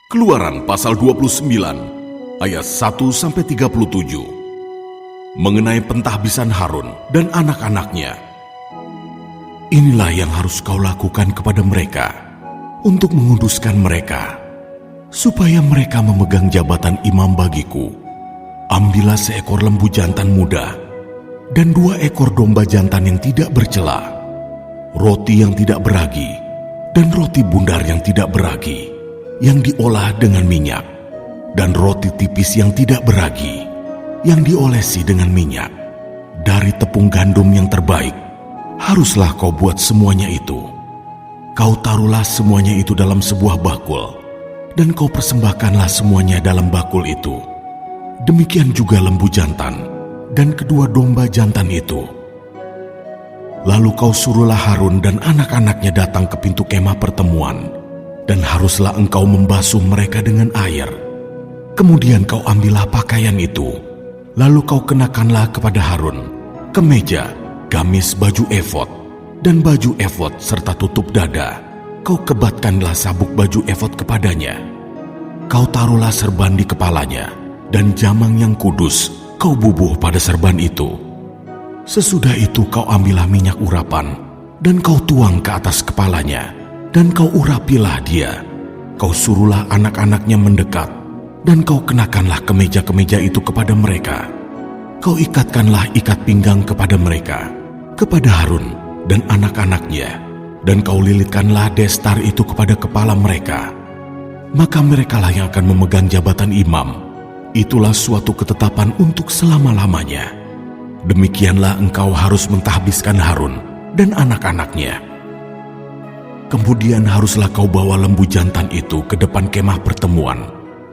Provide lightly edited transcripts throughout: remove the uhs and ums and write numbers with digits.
Keluaran pasal 29 ayat 1-37 mengenai pentahbisan Harun dan anak-anaknya. Inilah yang harus kau lakukan kepada mereka untuk menguduskan mereka, supaya mereka memegang jabatan imam bagiku. Ambillah seekor lembu jantan muda dan 2 ekor domba jantan yang tidak bercela, roti yang tidak beragi dan roti bundar yang tidak beragi, yang diolah dengan minyak, dan roti tipis yang tidak beragi, yang diolesi dengan minyak. Dari tepung gandum yang terbaik, haruslah kau buat semuanya itu. Kau taruhlah semuanya itu dalam sebuah bakul, dan kau persembahkanlah semuanya dalam bakul itu. Demikian juga lembu jantan, dan kedua domba jantan itu. Lalu kau suruhlah Harun dan anak-anaknya datang ke pintu kemah pertemuan, dan haruslah engkau membasuh mereka dengan air. Kemudian kau ambillah pakaian itu, lalu kau kenakanlah kepada Harun kemeja, gamis, baju efod, dan baju efod serta tutup dada. Kau kebatkanlah sabuk baju efod kepadanya. Kau taruhlah serban di kepalanya, dan jamang yang kudus kau bubuh pada serban itu. Sesudah itu kau ambillah minyak urapan, dan kau tuang ke atas kepalanya, dan kau urapilah dia. Kau suruhlah anak-anaknya mendekat, dan kau kenakanlah kemeja-kemeja itu kepada mereka. Kau ikatkanlah ikat pinggang kepada mereka, kepada Harun dan anak-anaknya, dan kau lilitkanlah destar itu kepada kepala mereka. Maka merekalah yang akan memegang jabatan imam. Itulah suatu ketetapan untuk selama-lamanya. Demikianlah engkau harus mentahbiskan Harun dan anak-anaknya. Kemudian haruslah kau bawa lembu jantan itu ke depan kemah pertemuan.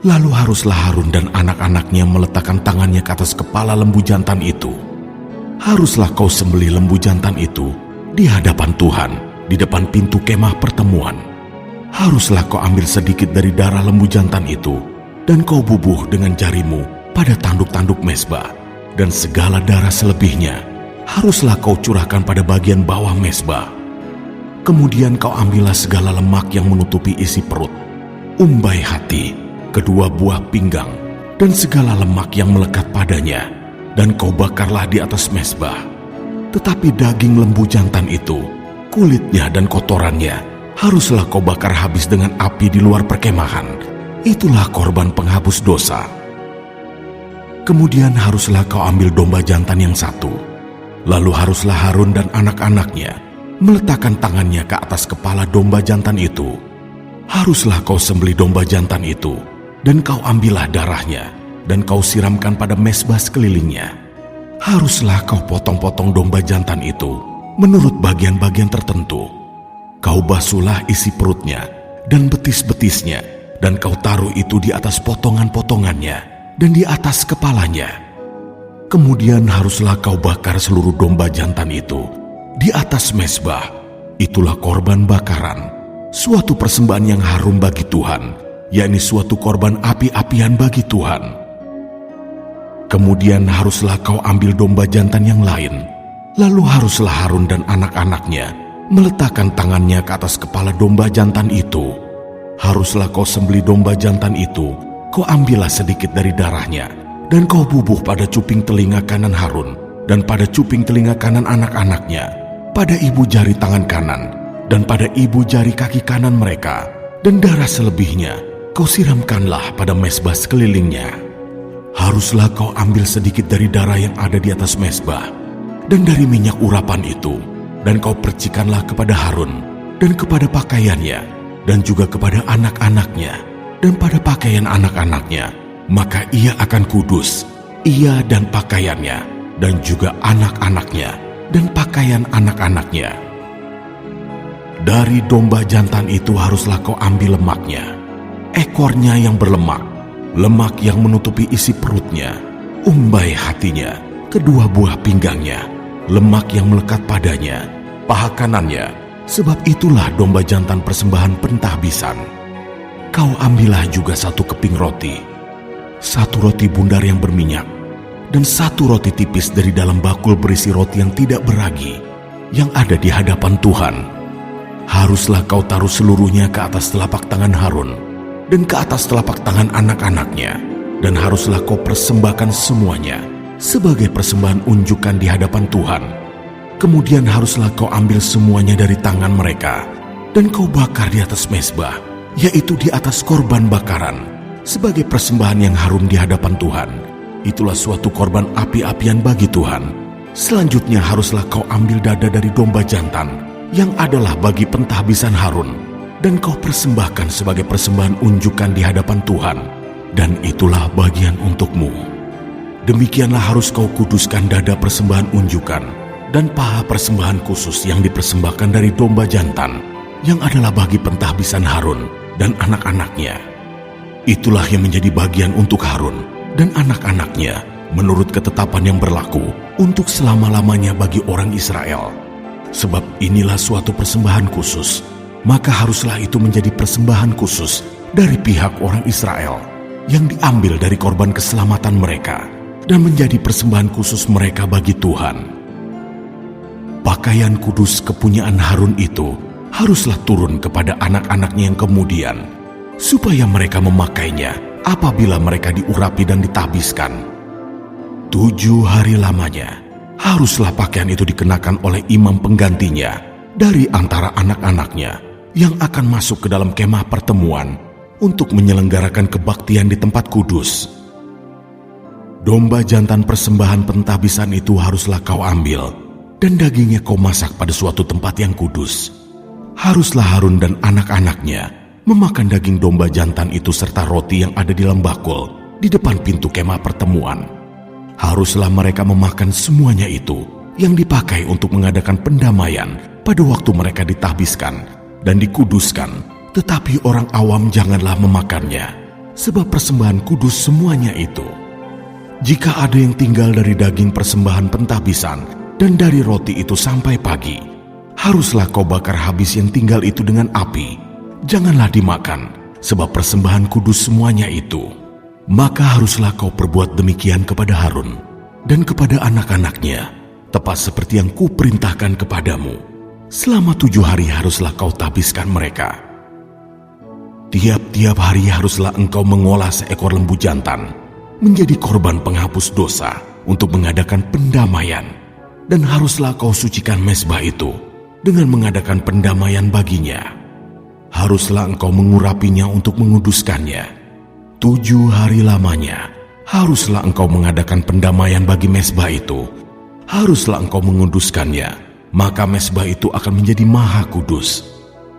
Lalu haruslah Harun dan anak-anaknya meletakkan tangannya ke atas kepala lembu jantan itu. Haruslah kau sembelih lembu jantan itu di hadapan Tuhan, di depan pintu kemah pertemuan. Haruslah kau ambil sedikit dari darah lembu jantan itu, dan kau bubuh dengan jarimu pada tanduk-tanduk mezbah, dan segala darah selebihnya haruslah kau curahkan pada bagian bawah mezbah. Kemudian kau ambillah segala lemak yang menutupi isi perut, umbai hati, kedua buah pinggang, dan segala lemak yang melekat padanya, dan kau bakarlah di atas mezbah. Tetapi daging lembu jantan itu, kulitnya dan kotorannya, haruslah kau bakar habis dengan api di luar perkemahan. Itulah korban penghapus dosa. Kemudian haruslah kau ambil domba jantan yang satu. Lalu haruslah Harun dan anak-anaknya meletakkan tangannya ke atas kepala domba jantan itu. Haruslah kau sembelih domba jantan itu, dan kau ambillah darahnya, dan kau siramkan pada mezbah sekelilingnya. Haruslah kau potong-potong domba jantan itu menurut bagian-bagian tertentu. Kau basuhlah isi perutnya dan betis-betisnya, dan kau taruh itu di atas potongan-potongannya dan di atas kepalanya. Kemudian haruslah kau bakar seluruh domba jantan itu di atas mezbah. Itulah korban bakaran, suatu persembahan yang harum bagi Tuhan, yakni suatu korban api-apian bagi Tuhan. Kemudian haruslah kau ambil domba jantan yang lain, lalu haruslah Harun dan anak-anaknya meletakkan tangannya ke atas kepala domba jantan itu. Haruslah kau sembelih domba jantan itu, kau ambillah sedikit dari darahnya, dan kau bubuh pada cuping telinga kanan Harun dan pada cuping telinga kanan anak-anaknya, pada ibu jari tangan kanan, dan pada ibu jari kaki kanan mereka, dan darah selebihnya kau siramkanlah pada mezbah sekelilingnya. Haruslah kau ambil sedikit dari darah yang ada di atas mezbah, dan dari minyak urapan itu, dan kau percikanlah kepada Harun, dan kepada pakaiannya, dan juga kepada anak-anaknya, dan pada pakaian anak-anaknya. Maka ia akan kudus, ia dan pakaiannya, dan juga anak-anaknya, dan pakaian anak-anaknya. Dari domba jantan itu haruslah kau ambil lemaknya, ekornya yang berlemak, lemak yang menutupi isi perutnya, umbai hatinya, kedua buah pinggangnya, lemak yang melekat padanya, paha kanannya, sebab itulah domba jantan persembahan pentahbisan. Kau ambillah juga 1 keping roti, 1 roti bundar yang berminyak, dan 1 roti tipis dari dalam bakul berisi roti yang tidak beragi, yang ada di hadapan Tuhan. Haruslah kau taruh seluruhnya ke atas telapak tangan Harun, dan ke atas telapak tangan anak-anaknya, dan haruslah kau persembahkan semuanya sebagai persembahan unjukan di hadapan Tuhan. Kemudian haruslah kau ambil semuanya dari tangan mereka, dan kau bakar di atas mezbah, yaitu di atas korban bakaran, sebagai persembahan yang harum di hadapan Tuhan. Itulah suatu korban api-apian bagi Tuhan. Selanjutnya haruslah kau ambil dada dari domba jantan, yang adalah bagi pentahbisan Harun, dan kau persembahkan sebagai persembahan unjukan di hadapan Tuhan, dan itulah bagian untukmu. Demikianlah harus kau kuduskan dada persembahan unjukan, dan paha persembahan khusus yang dipersembahkan dari domba jantan, yang adalah bagi pentahbisan Harun dan anak-anaknya. Itulah yang menjadi bagian untuk Harun dan anak-anaknya menurut ketetapan yang berlaku untuk selama-lamanya bagi orang Israel. Sebab inilah suatu persembahan khusus, maka haruslah itu menjadi persembahan khusus dari pihak orang Israel yang diambil dari korban keselamatan mereka dan menjadi persembahan khusus mereka bagi Tuhan. Pakaian kudus kepunyaan Harun itu haruslah turun kepada anak-anaknya yang kemudian, supaya mereka memakainya apabila mereka diurapi dan ditahbiskan. 7 hari lamanya haruslah pakaian itu dikenakan oleh imam penggantinya dari antara anak-anaknya yang akan masuk ke dalam kemah pertemuan untuk menyelenggarakan kebaktian di tempat kudus. Domba jantan persembahan pentahbisan itu haruslah kau ambil, dan dagingnya kau masak pada suatu tempat yang kudus. Haruslah Harun dan anak-anaknya memakan daging domba jantan itu serta roti yang ada di dalam bakul di depan pintu kemah pertemuan. Haruslah mereka memakan semuanya itu yang dipakai untuk mengadakan pendamaian pada waktu mereka ditahbiskan dan dikuduskan, tetapi orang awam janganlah memakannya, sebab persembahan kudus semuanya itu. Jika ada yang tinggal dari daging persembahan pentahbisan dan dari roti itu sampai pagi, haruslah kau bakar habis yang tinggal itu dengan api. Janganlah dimakan, sebab persembahan kudus semuanya itu. Maka haruslah kau perbuat demikian kepada Harun dan kepada anak-anaknya, tepat seperti yang kuperintahkan kepadamu. Selama 7 hari haruslah kau tahbiskan mereka. Tiap-tiap hari haruslah engkau mengolah seekor lembu jantan menjadi korban penghapus dosa untuk mengadakan pendamaian, dan haruslah kau sucikan mezbah itu dengan mengadakan pendamaian baginya. Haruslah engkau mengurapinya untuk menguduskannya. 7 hari lamanya haruslah engkau mengadakan pendamaian bagi mezbah itu. Haruslah engkau menguduskannya, maka mezbah itu akan menjadi maha kudus.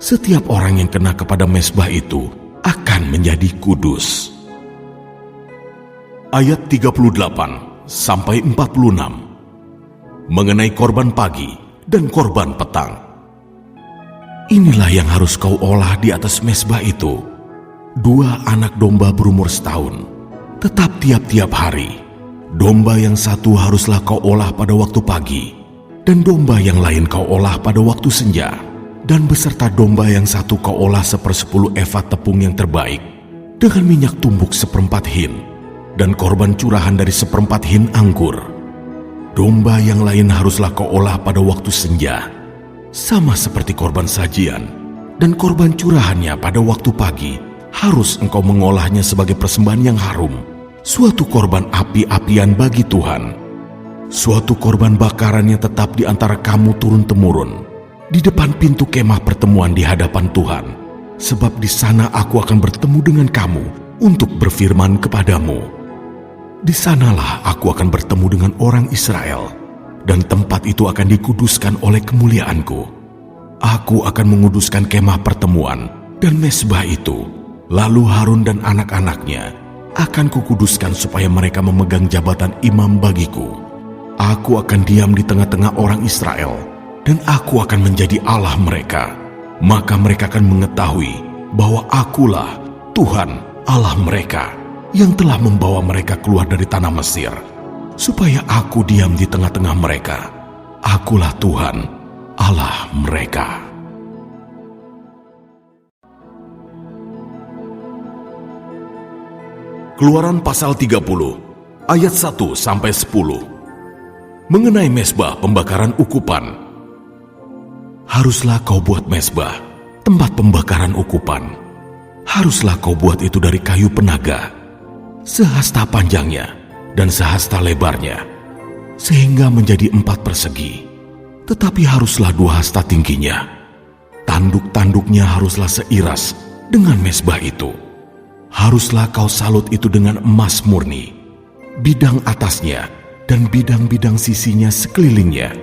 Setiap orang yang kena kepada mezbah itu akan menjadi kudus. Ayat 38 sampai 46 mengenai korban pagi dan korban petang. Inilah yang harus kau olah di atas mezbah itu: 2 anak domba berumur setahun, tetap tiap-tiap hari. Domba yang satu haruslah kau olah pada waktu pagi, dan domba yang lain kau olah pada waktu senja. Dan beserta domba yang satu kau olah 1/10 eva tepung yang terbaik, dengan minyak tumbuk 1/4 hin, dan korban curahan dari 1/4 hin anggur. Domba yang lain haruslah kau olah pada waktu senja, sama seperti korban sajian, dan korban curahannya pada waktu pagi harus engkau mengolahnya sebagai persembahan yang harum, suatu korban api-apian bagi Tuhan. Suatu korban bakarannya tetap di antara kamu turun-temurun, di depan pintu kemah pertemuan di hadapan Tuhan, sebab di sana aku akan bertemu dengan kamu untuk berfirman kepadamu. Di sanalah aku akan bertemu dengan orang Israel, dan tempat itu akan dikuduskan oleh kemuliaanku. Aku akan menguduskan kemah pertemuan dan mezbah itu. Lalu Harun dan anak-anaknya akan kukuduskan supaya mereka memegang jabatan imam bagiku. Aku akan diam di tengah-tengah orang Israel, dan aku akan menjadi Allah mereka. Maka mereka akan mengetahui bahwa akulah Tuhan Allah mereka, yang telah membawa mereka keluar dari tanah Mesir, supaya aku diam di tengah-tengah mereka. Akulah Tuhan Allah mereka. Keluaran pasal 30 ayat 1 sampai 10 mengenai mezbah pembakaran ukupan. Haruslah kau buat mezbah, tempat pembakaran ukupan. haruslah kau buat itu dari kayu penaga, sehasta panjangnya dan sehasta lebarnya, sehingga menjadi 4 persegi. Tetapi haruslah 2 hasta tingginya. Tanduk-tanduknya haruslah seiras dengan mezbah itu. Haruslah kau salut itu dengan emas murni, bidang atasnya dan bidang-bidang sisinya sekelilingnya,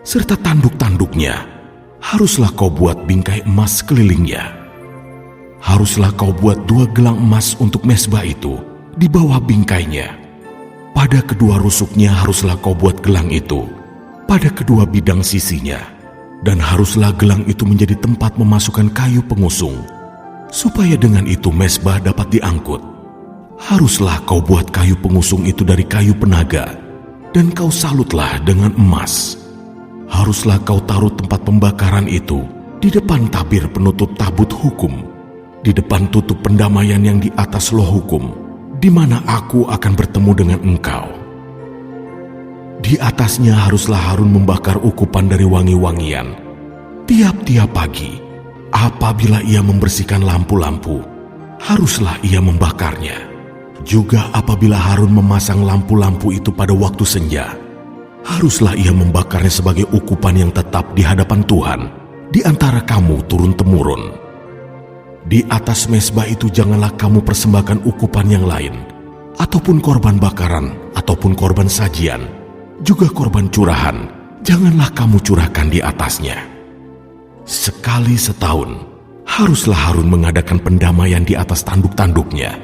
serta tanduk-tanduknya. Haruslah kau buat bingkai emas sekelilingnya. Haruslah kau buat 2 gelang emas untuk mezbah itu di bawah bingkainya. Pada kedua rusuknya haruslah kau buat gelang itu, pada kedua bidang sisinya, dan haruslah gelang itu menjadi tempat memasukkan kayu pengusung, supaya dengan itu mezbah dapat diangkut. Haruslah kau buat kayu pengusung itu dari kayu penaga, dan kau salutlah dengan emas. Haruslah kau taruh tempat pembakaran itu di depan tabir penutup tabut hukum, di depan tutup pendamaian yang di atas loh hukum, di mana aku akan bertemu dengan engkau. Di atasnya haruslah Harun membakar ukupan dari wangi-wangian tiap-tiap pagi. Apabila ia membersihkan lampu-lampu, haruslah ia membakarnya. Juga apabila Harun memasang lampu-lampu itu pada waktu senja, haruslah ia membakarnya sebagai ukupan yang tetap di hadapan Tuhan di antara kamu turun-temurun. Di atas mezbah itu janganlah kamu persembahkan ukupan yang lain, ataupun korban bakaran, ataupun korban sajian, juga korban curahan, janganlah kamu curahkan di atasnya. Sekali setahun, haruslah Harun mengadakan pendamaian di atas tanduk-tanduknya.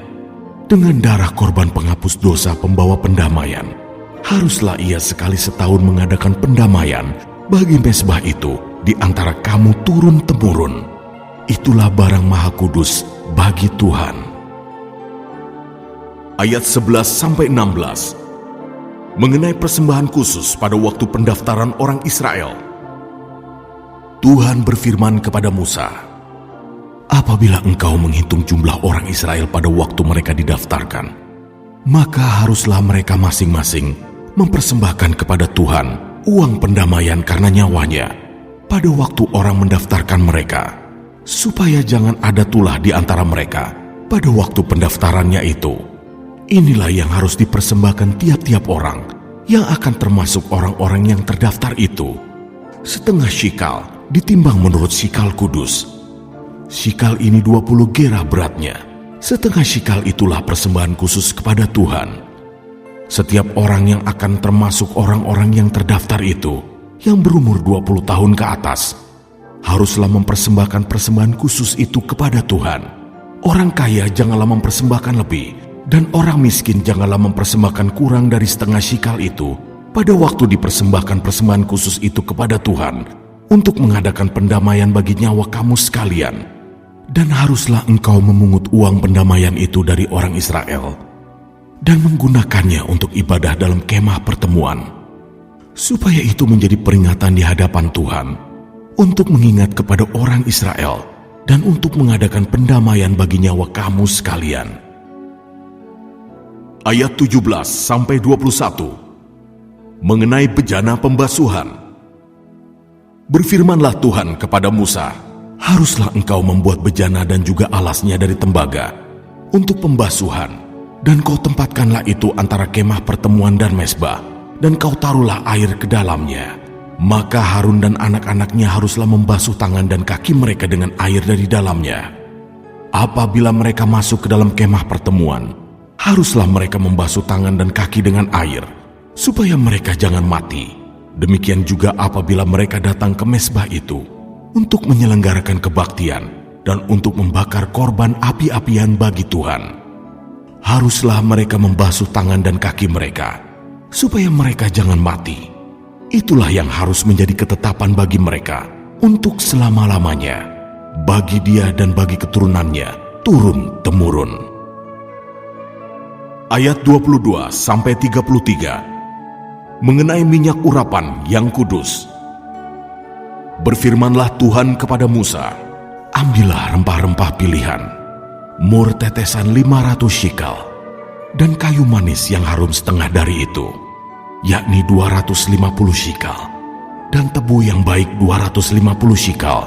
Dengan darah korban penghapus dosa pembawa pendamaian, haruslah ia sekali setahun mengadakan pendamaian bagi mezbah itu di antara kamu turun-temurun. Itulah barang maha kudus bagi Tuhan. Ayat 11-16 mengenai persembahan khusus pada waktu pendaftaran orang Israel. Tuhan berfirman kepada Musa, apabila engkau menghitung jumlah orang Israel pada waktu mereka didaftarkan, maka haruslah mereka masing-masing mempersembahkan kepada Tuhan uang pendamaian karena nyawanya pada waktu orang mendaftarkan mereka, supaya jangan ada tulah di antara mereka pada waktu pendaftarannya itu. Inilah yang harus dipersembahkan tiap-tiap orang yang akan termasuk orang-orang yang terdaftar itu. Setengah shikal ditimbang menurut shikal kudus. Shikal ini 20 gerah beratnya. Setengah shikal itulah persembahan khusus kepada Tuhan. Setiap orang yang akan termasuk orang-orang yang terdaftar itu, yang berumur 20 tahun ke atas, haruslah mempersembahkan persembahan khusus itu kepada Tuhan. Orang kaya janganlah mempersembahkan lebih, dan orang miskin janganlah mempersembahkan kurang dari setengah shikal itu pada waktu dipersembahkan persembahan khusus itu kepada Tuhan untuk mengadakan pendamaian bagi nyawa kamu sekalian. Dan haruslah engkau memungut uang pendamaian itu dari orang Israel dan menggunakannya untuk ibadah dalam kemah pertemuan, supaya itu menjadi peringatan di hadapan Tuhan untuk mengingat kepada orang Israel dan untuk mengadakan pendamaian bagi nyawa kamu sekalian. Ayat 17-21 mengenai bejana pembasuhan. Berfirmanlah Tuhan kepada Musa, haruslah engkau membuat bejana dan juga alasnya dari tembaga untuk pembasuhan, dan kau tempatkanlah itu antara kemah pertemuan dan mezbah, dan kau taruhlah air ke dalamnya. Maka Harun dan anak-anaknya haruslah membasuh tangan dan kaki mereka dengan air dari dalamnya. Apabila mereka masuk ke dalam kemah pertemuan, haruslah mereka membasuh tangan dan kaki dengan air, supaya mereka jangan mati. Demikian juga apabila mereka datang ke mezbah itu untuk menyelenggarakan kebaktian dan untuk membakar korban api-apian bagi Tuhan. Haruslah mereka membasuh tangan dan kaki mereka, supaya mereka jangan mati. Itulah yang harus menjadi ketetapan bagi mereka untuk selama-lamanya, bagi dia dan bagi keturunannya turun-temurun. Ayat 22-33 mengenai minyak urapan yang kudus. Berfirmanlah Tuhan kepada Musa, ambillah rempah-rempah pilihan, mur tetesan 500 shikal, dan kayu manis yang harum setengah dari itu, yakni 250 shikal, dan tebu yang baik 250 shikal,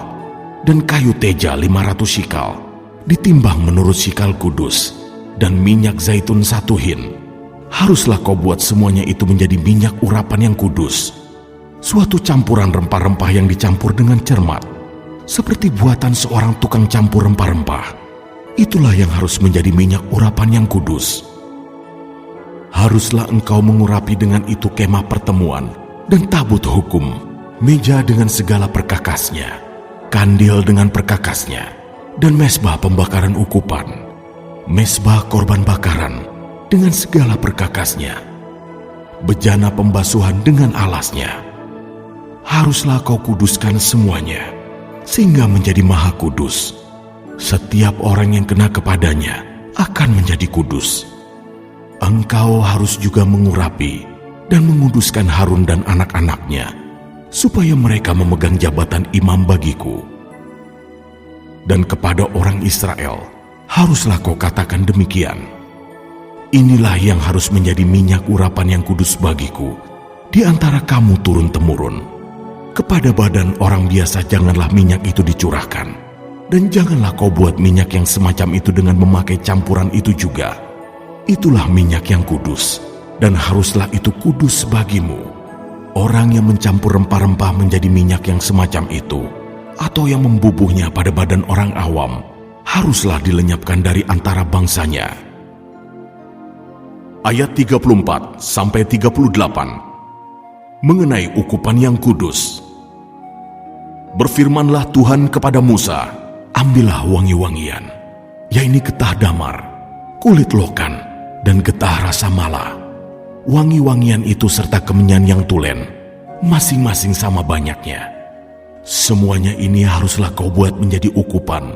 dan kayu teja 500 shikal, ditimbang menurut sikal kudus, dan minyak zaitun 1 hin. Haruslah kau buat semuanya itu menjadi minyak urapan yang kudus, suatu campuran rempah-rempah yang dicampur dengan cermat, seperti buatan seorang tukang campur rempah-rempah. Itulah yang harus menjadi minyak urapan yang kudus. Haruslah engkau mengurapi dengan itu kemah pertemuan dan tabut hukum, meja dengan segala perkakasnya, kandil dengan perkakasnya, dan mezbah pembakaran ukupan, mezbah korban bakaran dengan segala perkakasnya, bejana pembasuhan dengan alasnya. Haruslah kau kuduskan semuanya, sehingga menjadi maha kudus. Setiap orang yang kena kepadanya akan menjadi kudus. Engkau harus juga mengurapi dan menguduskan Harun dan anak-anaknya, supaya mereka memegang jabatan imam bagiku. Dan kepada orang Israel, haruslah kau katakan demikian: inilah yang harus menjadi minyak urapan yang kudus bagiku di antara kamu turun-temurun. Kepada badan orang biasa janganlah minyak itu dicurahkan, dan janganlah kau buat minyak yang semacam itu dengan memakai campuran itu juga. Itulah minyak yang kudus, dan haruslah itu kudus bagimu. Orang yang mencampur rempah-rempah menjadi minyak yang semacam itu, atau yang membubuhnya pada badan orang awam, haruslah dilenyapkan dari antara bangsanya. Ayat 34-38 mengenai ukupan yang kudus. Berfirmanlah Tuhan kepada Musa, ambillah wangi-wangian, yaitu getah damar, kulit lokan, dan getah rasa mala. Wangi-wangian itu serta kemenyan yang tulen, masing-masing sama banyaknya. Semuanya ini haruslah kau buat menjadi ukupan,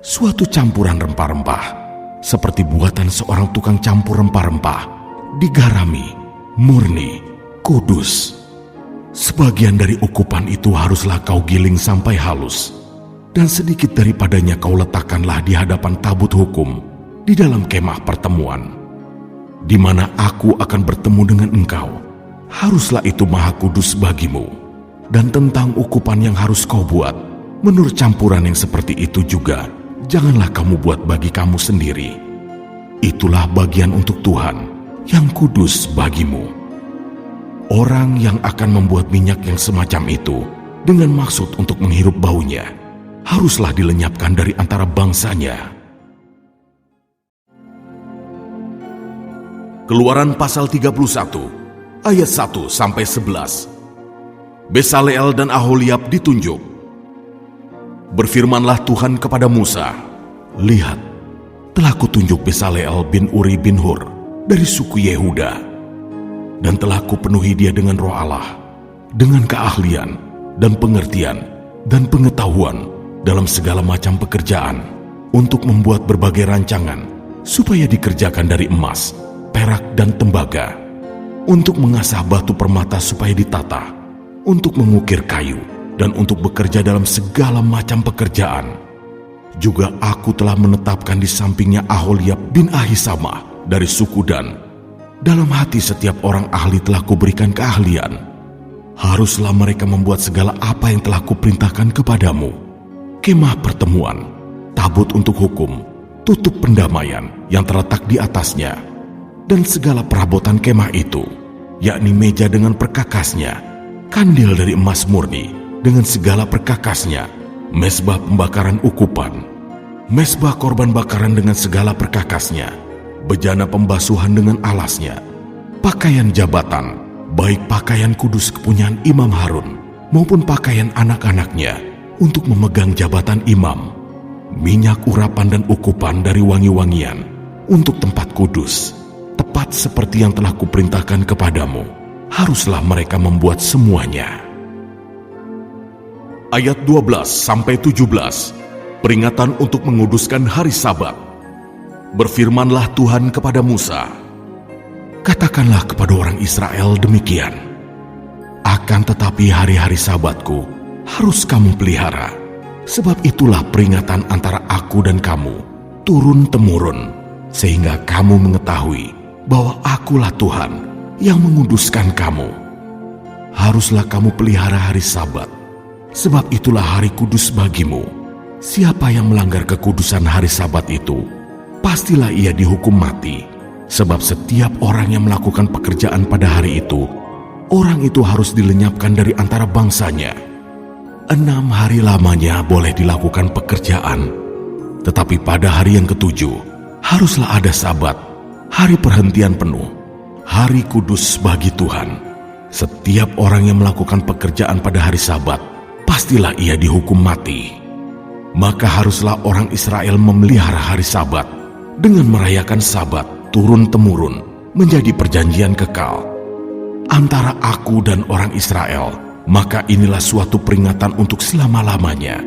suatu campuran rempah-rempah, seperti buatan seorang tukang campur rempah-rempah, digarami, murni, kudus. Sebagian dari ukupan itu haruslah kau giling sampai halus, dan sedikit daripadanya kau letakkanlah di hadapan tabut hukum di dalam kemah pertemuan, di mana aku akan bertemu dengan engkau. Haruslah itu maha kudus bagimu. Dan tentang ukupan yang harus kau buat, menurut campuran yang seperti itu juga, janganlah kamu buat bagi kamu sendiri. Itulah bagian untuk Tuhan, yang kudus bagimu. Orang yang akan membuat minyak yang semacam itu, dengan maksud untuk menghirup baunya, haruslah dilenyapkan dari antara bangsanya. Keluaran pasal 31, ayat 1-11. Besaleel dan Aholiab ditunjuk. Berfirmanlah Tuhan kepada Musa, lihat, telah kutunjuk Besaleel bin Uri bin Hur dari suku Yehuda, dan telah kupenuhi dia dengan roh Allah, dengan keahlian dan pengertian dan pengetahuan dalam segala macam pekerjaan, untuk membuat berbagai rancangan, supaya dikerjakan dari emas, perak dan tembaga, untuk mengasah batu permata supaya ditata, untuk mengukir kayu, dan untuk bekerja dalam segala macam pekerjaan. Juga aku telah menetapkan di sampingnya Aholiab bin Ahisamah dari suku Dan. Dalam hati setiap orang ahli telah kuberikan keahlian. Haruslah mereka membuat segala apa yang telah kuperintahkan kepadamu: kemah pertemuan, tabut untuk hukum, tutup pendamaian yang terletak di atasnya, dan segala perabotan kemah itu, yakni meja dengan perkakasnya, kandil dari emas murni dengan segala perkakasnya, mezbah pembakaran ukupan, mezbah korban bakaran dengan segala perkakasnya, bejana pembasuhan dengan alasnya, pakaian jabatan, baik pakaian kudus kepunyaan Imam Harun maupun pakaian anak-anaknya untuk memegang jabatan imam, minyak urapan dan ukupan dari wangi-wangian untuk tempat kudus, tepat seperti yang telah kuperintahkan kepadamu. Haruslah mereka membuat semuanya. Ayat 12-17, peringatan untuk menguduskan hari Sabat. Berfirmanlah Tuhan kepada Musa, katakanlah kepada orang Israel demikian: akan tetapi hari-hari Sabatku harus kamu pelihara, sebab itulah peringatan antara aku dan kamu, turun-temurun, sehingga kamu mengetahui bahwa akulah Tuhan yang menguduskan kamu. Haruslah kamu pelihara hari Sabat, sebab itulah hari kudus bagimu. Siapa yang melanggar kekudusan hari Sabat itu, pastilah ia dihukum mati. Sebab setiap orang yang melakukan pekerjaan pada hari itu, orang itu harus dilenyapkan dari antara bangsanya. 6 hari lamanya boleh dilakukan pekerjaan, tetapi pada hari yang ke-7 haruslah ada Sabat, hari perhentian penuh, hari kudus bagi Tuhan. Setiap orang yang melakukan pekerjaan pada hari Sabat, pastilah ia dihukum mati. Maka haruslah orang Israel memelihara hari Sabat dengan merayakan Sabat turun-temurun menjadi perjanjian kekal antara aku dan orang Israel. Maka inilah suatu peringatan untuk selama-lamanya.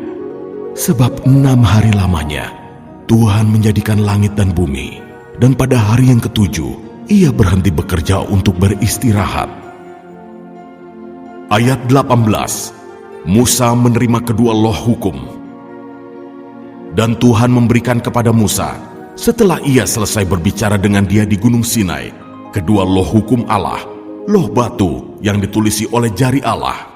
Sebab 6 hari lamanya Tuhan menjadikan langit dan bumi, dan pada hari yang ke-7 ia berhenti bekerja untuk beristirahat. Ayat 18. Musa menerima kedua loh hukum. Dan Tuhan memberikan kepada Musa, setelah ia selesai berbicara dengan dia di Gunung Sinai, kedua loh hukum Allah, loh batu yang ditulisi oleh jari Allah.